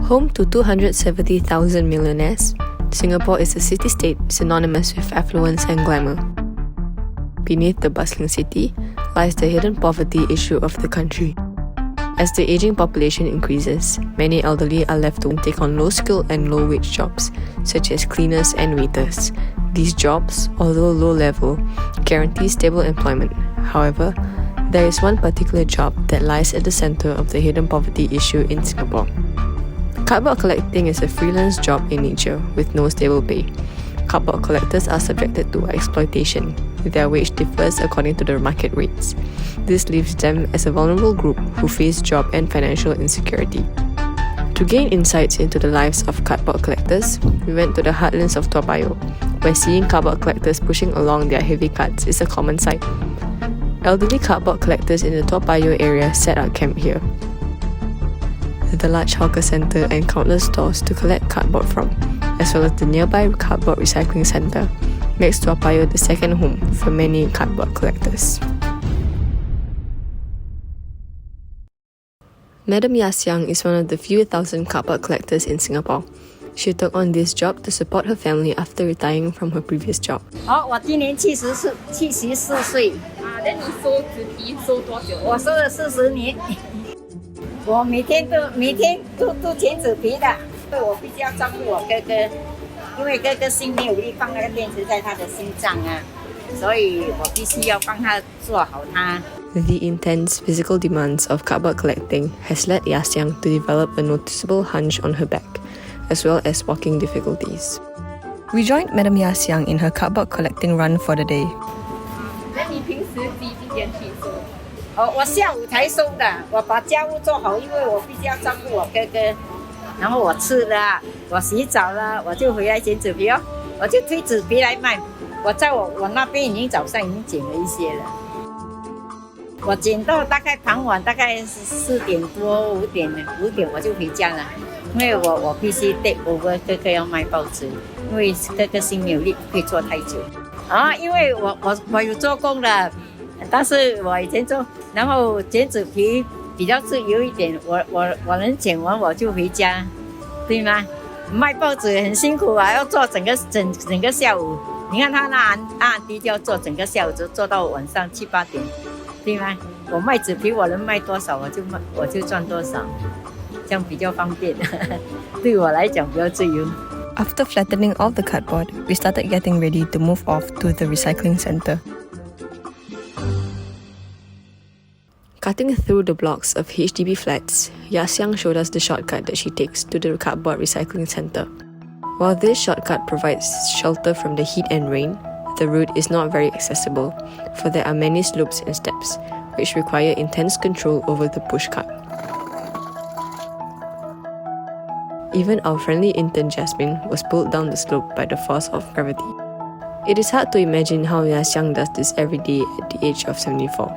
Home to 270,000 millionaires, Singapore is a city-state synonymous with affluence and glamour. Beneath the bustling city lies the hidden poverty issue of the country. As the aging population increases, many elderly are left to take on low-skill and low-wage jobs, such as cleaners and waiters. These jobs, although low-level, guarantee stable employment. However, there is one particular job that lies at the center of the hidden poverty issue in Singapore. Cardboard collecting is a freelance job in nature with no stable pay. Cardboard collectors are subjected to exploitation. Their wage differs according to the market rates. This leaves them as a vulnerable group who face job and financial insecurity. To gain insights into the lives of cardboard collectors, we went to the heartlands of Toa Payoh, where seeing cardboard collectors pushing along their heavy carts is a common sight. Elderly cardboard collectors in the Toa Payoh area set up camp here. The large hawker centre and countless stores to collect cardboard from, as well as the nearby cardboard recycling centre, makes Toa Payoh the second home for many cardboard collectors. Madam Yasyang is one of the few thousand cardboard collectors in Singapore. She took on this job to support her family after retiring from her previous job. 我今年74岁。那你收纸皮收多久？我收了40年。我每天都剪纸皮的，对我必须要照顾我哥哥，因为哥哥心没有力，放那个电池在他的心脏啊，所以我必须要帮他做好他。The intense physical demands of cardboard collecting has led Yasyang to develop a noticeable hunch on her back, as well as walking difficulties. We joined Madam Yasyang in her cardboard collecting run for the day. 那你平时几点去收？我下午才收的，我把家务做好，因为我必须要照顾我哥哥。然后我吃了，我洗澡了，我就回来剪纸皮哦，我就推纸皮来卖。我那边早上已经剪了一些了。我剪到大概傍晚，大概4点多5点我就回家了，因为我必须带我哥哥要卖报纸，因为哥哥心没有力，不可以做太久。因为我有做工的，但是我以前做，然后剪纸皮比较自由一点，我能剪完我就回家，对吗？卖报纸很辛苦啊，要做整个下午。你看他那阿弟就要做整个下午，就做到晚上7、8点，对吗？我卖纸皮我能卖多少我就赚多少，这样比较方便，对我来讲比较自由。After flattening all the cardboard, we started getting ready to move off to the recycling centre. Cutting through the blocks of HDB flats, Yasyang showed us the shortcut that she takes to the cardboard recycling centre. While this shortcut provides shelter from the heat and rain, the route is not very accessible, for there are many slopes and steps, which require intense control over the pushcart. Even our friendly intern Jasmine was pulled down the slope by the force of gravity. It is hard to imagine how Yasyang does this every day at the age of 74.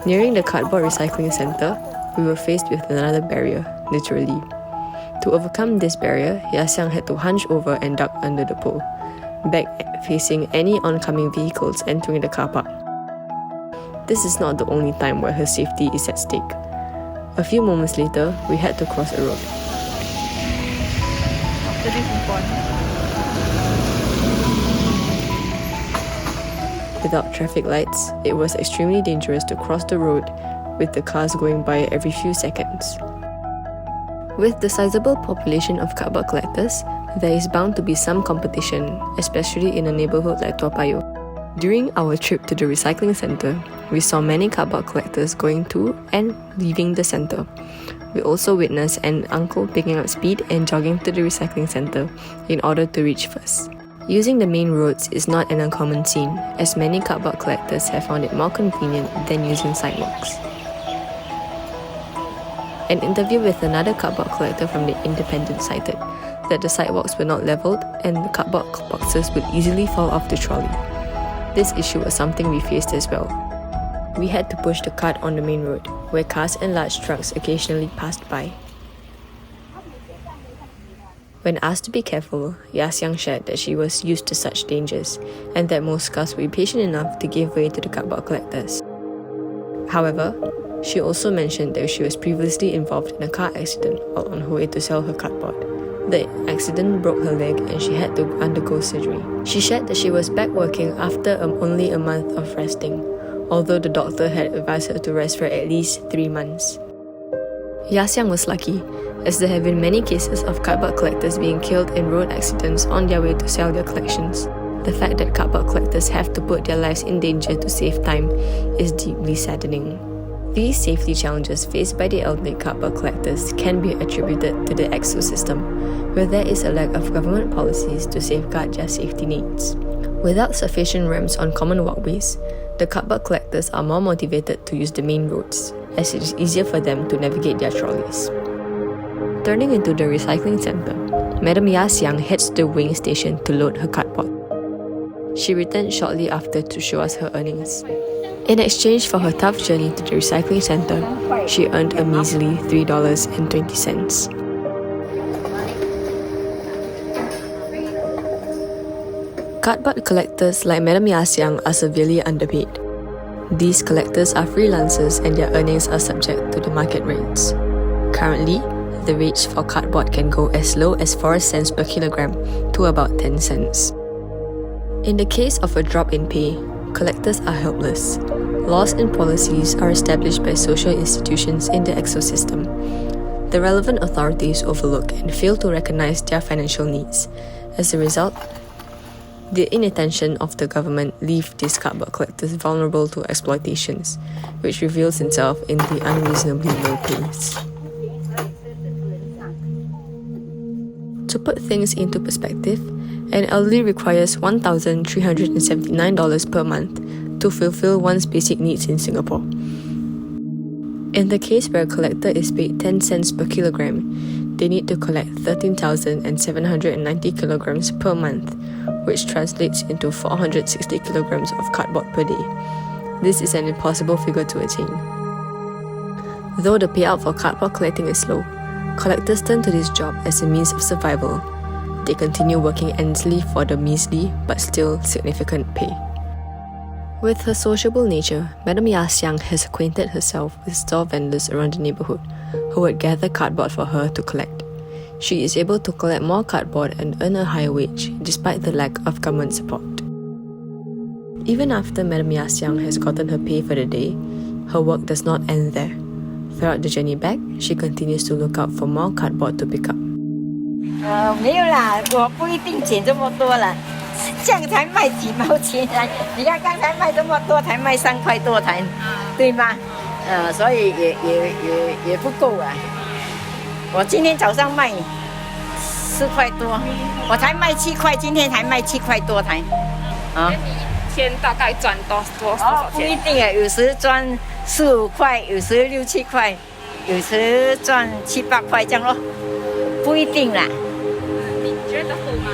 Nearing the cardboard recycling centre, we were faced with another barrier, literally. To overcome this barrier, Yasyang had to hunch over and duck under the pole, back facing any oncoming vehicles entering the car park. This is not the only time where her safety is at stake. A few moments later, we had to cross a road. Without traffic lights, it was extremely dangerous to cross the road with the cars going by every few seconds. With the sizable population of cardboard collectors, there is bound to be some competition, especially in a neighbourhood like Toa Payoh. During our trip to the recycling centre, we saw many cardboard collectors going to and leaving the centre. We also witnessed an uncle picking up speed and jogging to the recycling centre in order to reach first. Using the main roads is not an uncommon scene, as many cardboard collectors have found it more convenient than using sidewalks. An interview with another cardboard collector from the Independent cited that the sidewalks were not levelled and the cardboard boxes would easily fall off the trolley. This issue was something we faced as well. We had to push the cart on the main road, where cars and large trucks occasionally passed by. When asked to be careful, Yasyang shared that she was used to such dangers, and that most cars would be patient enough to give way to the cardboard collectors. However, She also mentioned that she was previously involved in a car accident while on her way to sell her cardboard. The accident broke her leg and she had to undergo surgery. She shared that she was back working after only a month of resting, although the doctor had advised her to rest for at least 3 months. Yaxiang was lucky, as there have been many cases of cardboard collectors being killed in road accidents on their way to sell their collections. The fact that cardboard collectors have to put their lives in danger to save time is deeply saddening. These safety challenges faced by the elderly cardboard collectors can be attributed to the EXO system, where there is a lack of government policies to safeguard their safety needs. Without sufficient ramps on common walkways, the cardboard collectors are more motivated to use the main roads, as it is easier for them to navigate their trolleys. Turning into the recycling center, Madam Yaxiang heads to the weighing station to load her cardboard. She returned shortly after to show us her earnings. In exchange for her tough journey to the recycling center, she earned a measly $3.20. Cardboard collectors like Madam Yaxiang are severely underpaid. These collectors are freelancers and their earnings are subject to the market rates. Currently, the rates for cardboard can go as low as 4 cents per kilogram to about 10 cents. In the case of a drop in pay, collectors are helpless. Laws and policies are established by social institutions in the EXO system. The relevant authorities overlook and fail to recognize their financial needs. As a result, the inattention of the government leaves these cardboard collectors vulnerable to exploitations, which reveals itself in the unreasonably low pays. To put things into perspective, an elderly requires $1,379 per month to fulfill one's basic needs in Singapore. In the case where a collector is paid 10 cents per kilogram, they need to collect 13,790 kilograms per month, which translates into 460 kilograms of cardboard per day. This is an impossible figure to attain. Though the payout for cardboard collecting is low, collectors turn to this job as a means of survival. They continue working endlessly for the measly but still significant pay. With her sociable nature, Madam Yaxiang has acquainted herself with store vendors around the neighborhood who would gather cardboard for her to collect. She is able to collect more cardboard and earn a higher wage despite the lack of government support. Even after Madam Yaxiang has gotten her pay for the day, her work does not end there. Throughout the journey back, she continues to look out for more cardboard to pick up. 没有啦，我不一定捡这么多了，这样才卖几毛钱啊！你看刚才卖这么多，才卖3块多才，对吗？所以也不够啊。我今天早上卖4块多，我才卖7块，今天才卖7块多才。啊，你一天大概赚多少不一钱？定啊，有时赚4、5块，有时6、7块，有时赚7、8块这样咯，不一定啦。你觉得够吗？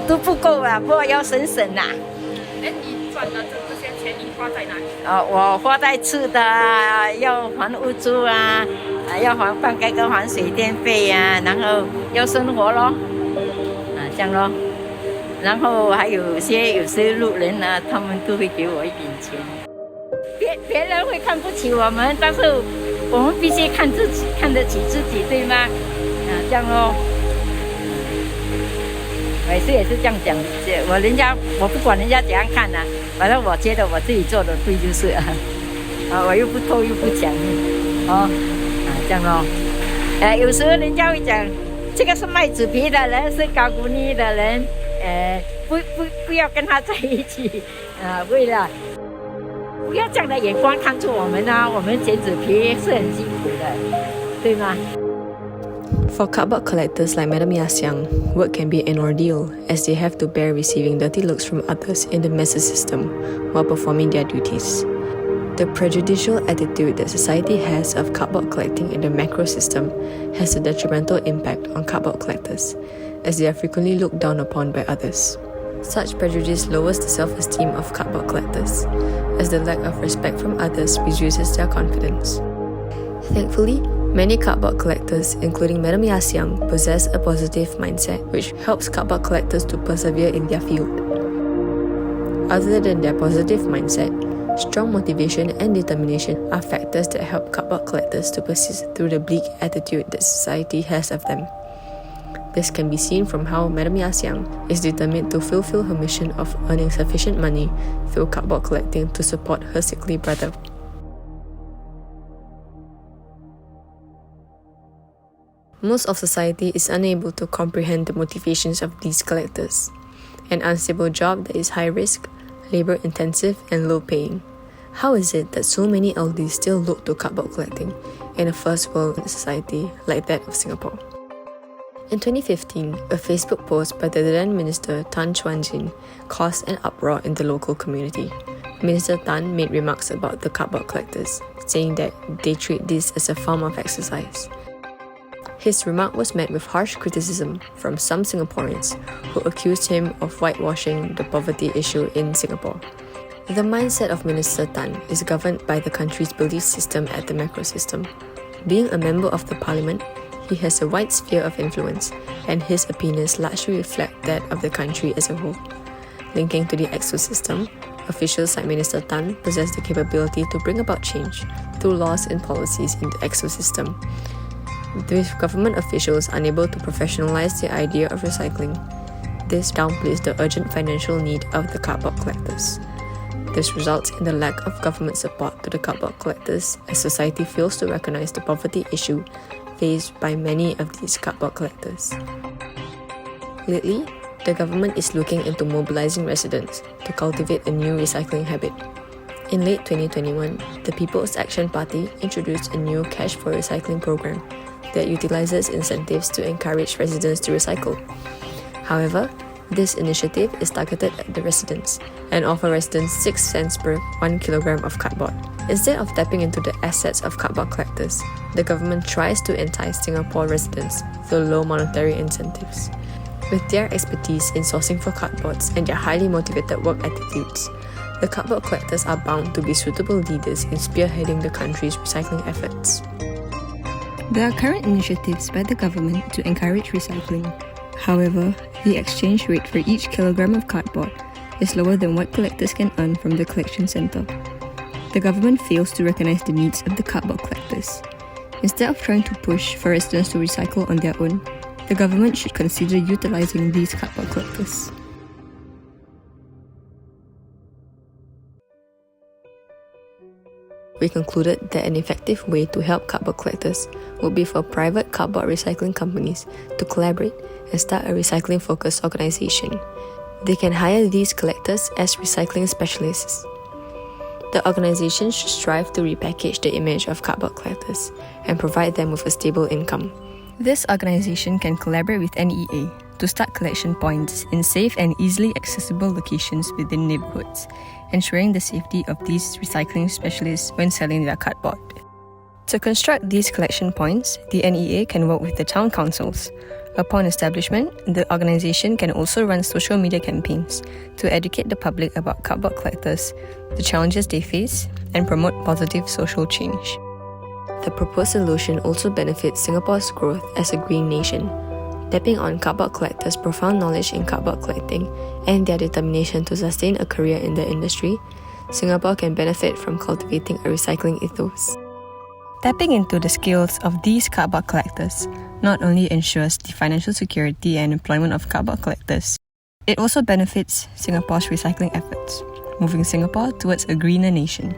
都不够啦，不过要省啦。哎，你赚的这些钱你花在哪里？我花在吃的啊，要还屋租啊，要还饭盖跟还水电费啊，然后要生活咯，这样咯。然后还有些路人啊，他们都会给我一点钱。别人会看不起我们，但是我们必须看得起自己，对吗？这样咯。也是这样讲，我不管人家怎样看啊，反正我觉得我自己做的对就是啊，我又不偷又不抢，这样咯。有时候人家会讲，这个是卖纸皮的人，是搞古尼的人，不要跟他在一起，为了不要这样的眼光看出我们啊，我们剪纸皮是很辛苦的，对吗？ For cardboard collectors like Madam Yaxiang, work can be an ordeal as they have to bear receiving dirty looks from others in the message system while performing their duties. The prejudicial attitude that society has of cardboard collecting in the macro system has a detrimental impact on cardboard collectors, as they are frequently looked down upon by others. Such prejudice lowers the self-esteem of cardboard collectors, as the lack of respect from others reduces their confidence. Thankfully, many cardboard collectors, including Madam Yaxiang, possess a positive mindset, which helps cardboard collectors to persevere in their field. Other than their positive mindset, Strong motivation and determination are factors that help cardboard collectors to persist through the bleak attitude that society has of them. This can be seen from how Madam Yasiang is determined to fulfill her mission of earning sufficient money through cardboard collecting to support her sickly brother. Most of society is unable to comprehend the motivations of these collectors. An unstable job that is high risk, labor-intensive and low-paying. How is it that so many elderly still look to cardboard collecting in a first-world society like that of Singapore? In 2015, a Facebook post by the then Minister Tan Chuan Jin caused an uproar in the local community. Minister Tan made remarks about the cardboard collectors, saying that they treat this as a form of exercise. His remark was met with harsh criticism from some Singaporeans who accused him of whitewashing the poverty issue in Singapore. The mindset of Minister Tan is governed by the country's belief system at the macro system. Being a member of the parliament, he has a wide sphere of influence, and his opinions largely reflect that of the country as a whole. Linking to the exo system, officials like Minister Tan possess the capability to bring about change through laws and policies in the exo system. With government officials unable to professionalize the idea of recycling, this downplays the urgent financial need of the cardboard collectors. This results in the lack of government support to the cardboard collectors as society fails to recognize the poverty issue faced by many of these cardboard collectors. Lately, the government is looking into mobilizing residents to cultivate a new recycling habit. In late 2021, the People's Action Party introduced a new Cash for Recycling program that utilizes incentives to encourage residents to recycle. However, this initiative is targeted at the residents and offers residents 6 cents per 1 kilogram of cardboard. Instead of tapping into the assets of cardboard collectors, the government tries to entice Singapore residents through low monetary incentives. With their expertise in sourcing for cardboards and their highly motivated work attitudes, the cardboard collectors are bound to be suitable leaders in spearheading the country's recycling efforts. There are current initiatives by the government to encourage recycling. However, the exchange rate for each kilogram of cardboard is lower than what collectors can earn from the collection centre. The government fails to recognise the needs of the cardboard collectors. Instead of trying to push for residents to recycle on their own, the government should consider utilising these cardboard collectors. We concluded that an effective way to help cardboard collectors would be for private cardboard recycling companies to collaborate and start a recycling-focused organisation. They can hire these collectors as recycling specialists. The organisation should strive to repackage the image of cardboard collectors and provide them with a stable income. This organisation can collaborate with NEA to start collection points in safe and easily accessible locations within neighbourhoods, ensuring the safety of these recycling specialists when selling their cardboard. To construct these collection points, the NEA can work with the town councils. Upon establishment, the organisation can also run social media campaigns to educate the public about cardboard collectors, the challenges they face, and promote positive social change. The proposed solution also benefits Singapore's growth as a green nation. Tapping on cardboard collectors' profound knowledge in cardboard collecting and their determination to sustain a career in the industry, Singapore can benefit from cultivating a recycling ethos. Tapping into the skills of these cardboard collectors not only ensures the financial security and employment of cardboard collectors, it also benefits Singapore's recycling efforts, moving Singapore towards a greener nation.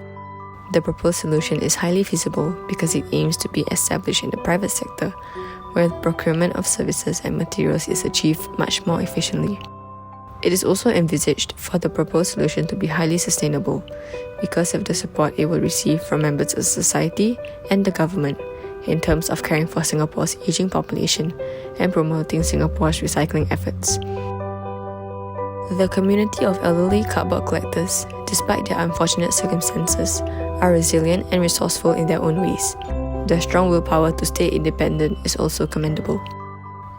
The proposed solution is highly feasible because it aims to be established in the private sector, where the procurement of services and materials is achieved much more efficiently. It is also envisaged for the proposed solution to be highly sustainable because of the support it will receive from members of society and the government in terms of caring for Singapore's aging population and promoting Singapore's recycling efforts. The community of elderly cardboard collectors, despite their unfortunate circumstances, are resilient and resourceful in their own ways. Their strong willpower to stay independent is also commendable.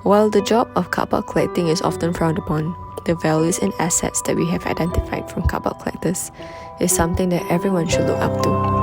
While the job of cardboard collecting is often frowned upon, the values and assets that we have identified from cardboard collectors is something that everyone should look up to.